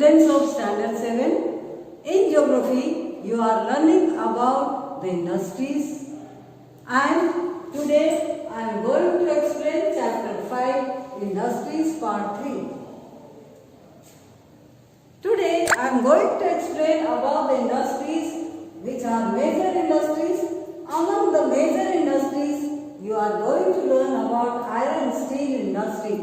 students of Standard 7. In geography, you are learning about the industries, and today I am going to explain chapter 5, Industries Part 3. Today I am going to explain about the industries which are major industries. Among the major industries, you are going to learn about iron and steel industry,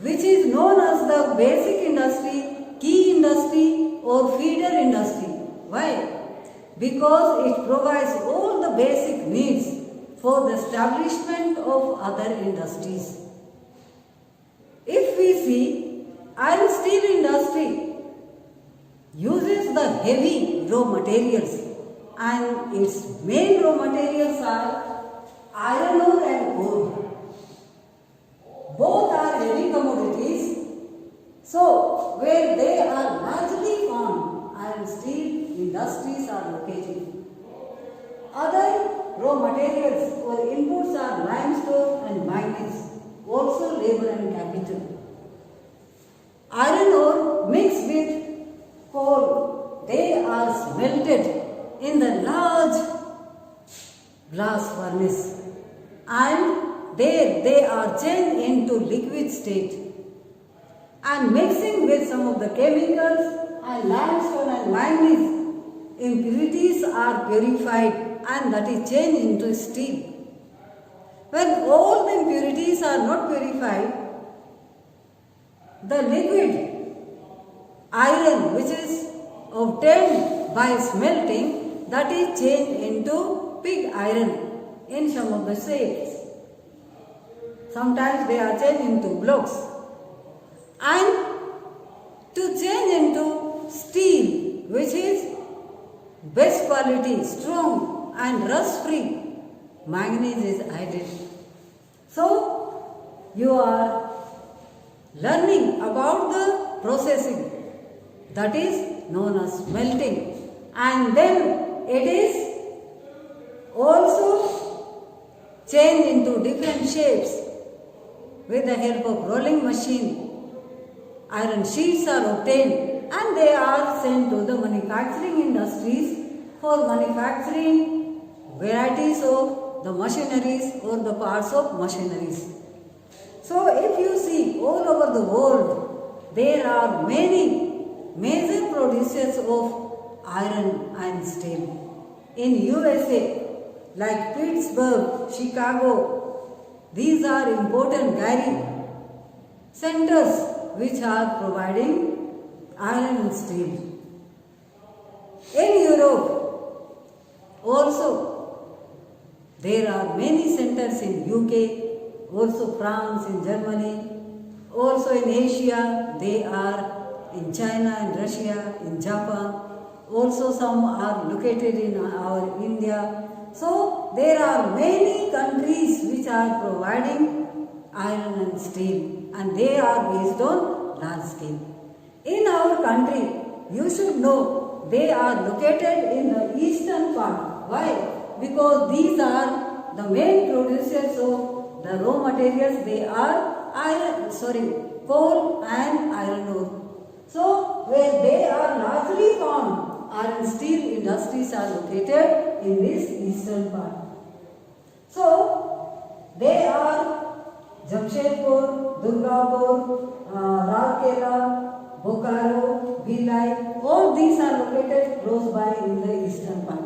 which is known as the basic industry, key industry or feeder industry. Why? Because it provides all the basic needs for the establishment of other industries. If we see, iron steel industry uses the heavy raw materials, and its main raw materials are iron ore and coal. Both are heavy commodities, so where they are largely found, iron steel industries are located. Other raw materials or inputs are limestone and manganese, also labor and capital. Iron ore mixed with coal, they are smelted in the large blast furnace, and there they are changed into liquid state, and mixing with some of the chemicals and limestone and manganese, impurities are purified and that is changed into steel. When all the impurities are not purified, the liquid iron which is obtained by smelting, that is changed into pig iron in some of the shapes. Sometimes they are changed into blocks. And to change into steel, which is best quality, strong and rust free, manganese is added. So you are learning about the processing, that is known as smelting, and then it is also changed into different shapes with the help of rolling machine. Iron sheets are obtained and they are sent to the manufacturing industries for manufacturing varieties of the machineries or the parts of machineries. So if you see all over the world, there are many major producers of iron and steel. In USA, like Pittsburgh, Chicago, these are important dairy centers which are providing iron and steel. In Europe also there are many centers in UK, also France, in Germany, also in Asia they are in China and Russia, in Japan, also some are located in our India. So there are many countries which are providing iron and steel, and they are based on large scale. In our country, you should know they are located in the eastern part. Why? Because these are the main producers of the raw materials. They are coal and iron ore. So where they are largely found, iron steel industries are located in this eastern part. So they are Jamshedpur, Durgapur, Rourkela, Bokaro, Bhilai, all these are located close by in the eastern part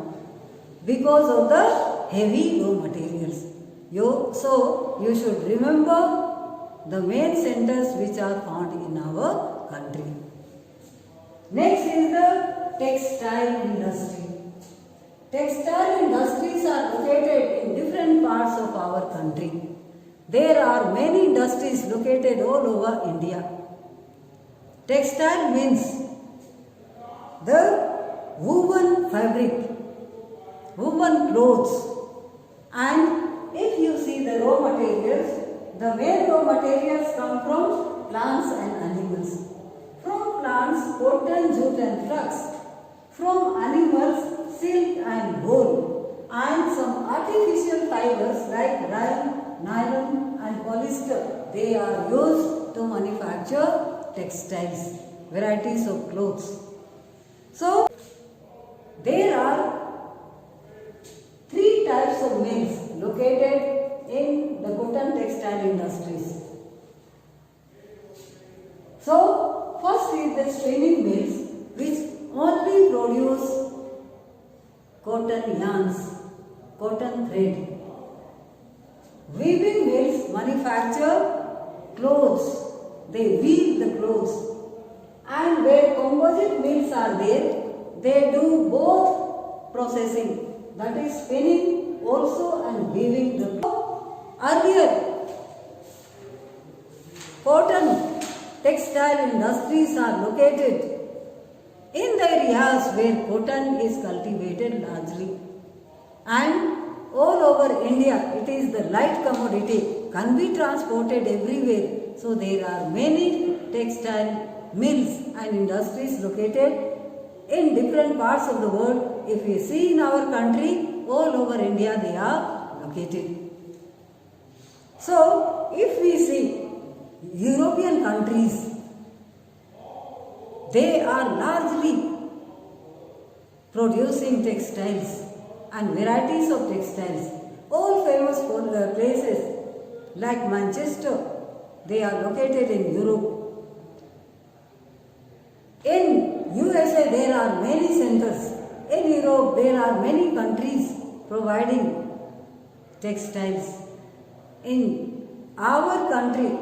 because of the heavy raw materials. So you should remember the main centers which are found in our country. Next is the textile industry. Textile industries are located in different parts of our country. There are many industries located all over India. Textile means the woven fabric, woven clothes. And if you see the raw materials, the main raw materials come from plants and animals. From plants, cotton, jute and flax. From animals, silk and wool. And some artificial fibers like nylon and polyester, they are used to manufacture textiles. varieties of clothes. So, there are three types of mills located in the cotton textile industries. So, first is the spinning mills which only produce cotton yarns, cotton thread. Weaving mills manufacture clothes, they weave the clothes. And where composite mills are there, they do both processing, that is spinning also and weaving the cloth. Earlier, cotton textile industries are located in the areas where cotton is cultivated largely. And all over India, it is the light commodity, can be transported everywhere. So there are many textile mills and industries located in different parts of the world. If we see in our country, all over India they are located. So, if we see European countries, they are largely producing textiles and varieties of textiles. All famous places like Manchester, they are located in Europe. In USA there are many centers. In Europe there are many countries providing textiles. In our country,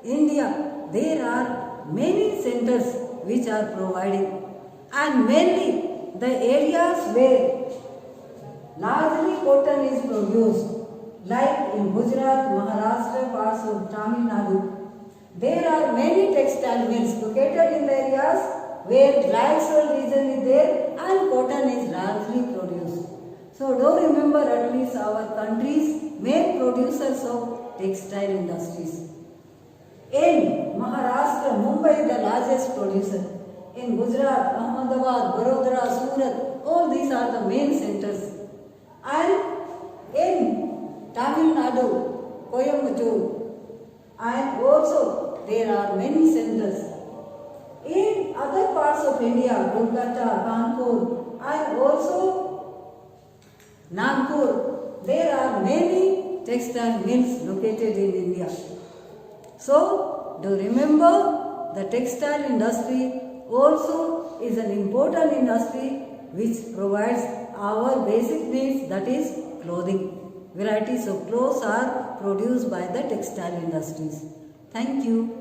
India, there are many centers which are providing, and mainly the areas where largely cotton is produced, like in Gujarat, Maharashtra, parts of Tamil Nadu, there are many textile mills located in the areas where dry soil region is there and cotton is largely produced. So do remember at least our country's main producers of textile industries. In Maharashtra, Mumbai is the largest producer. In Gujarat, Ahmedabad, Baroda, Surat, all these are the main centers. And in Tamil Nadu, Coimbatore, and also there are many centers. In other parts of India, Kolkata, Kanpur, and also Nagpur, there are many textile mills located in India. So, do remember the textile industry also is an important industry which provides our basic needs, that is clothing. Varieties of clothes are produced by the textile industries. Thank you.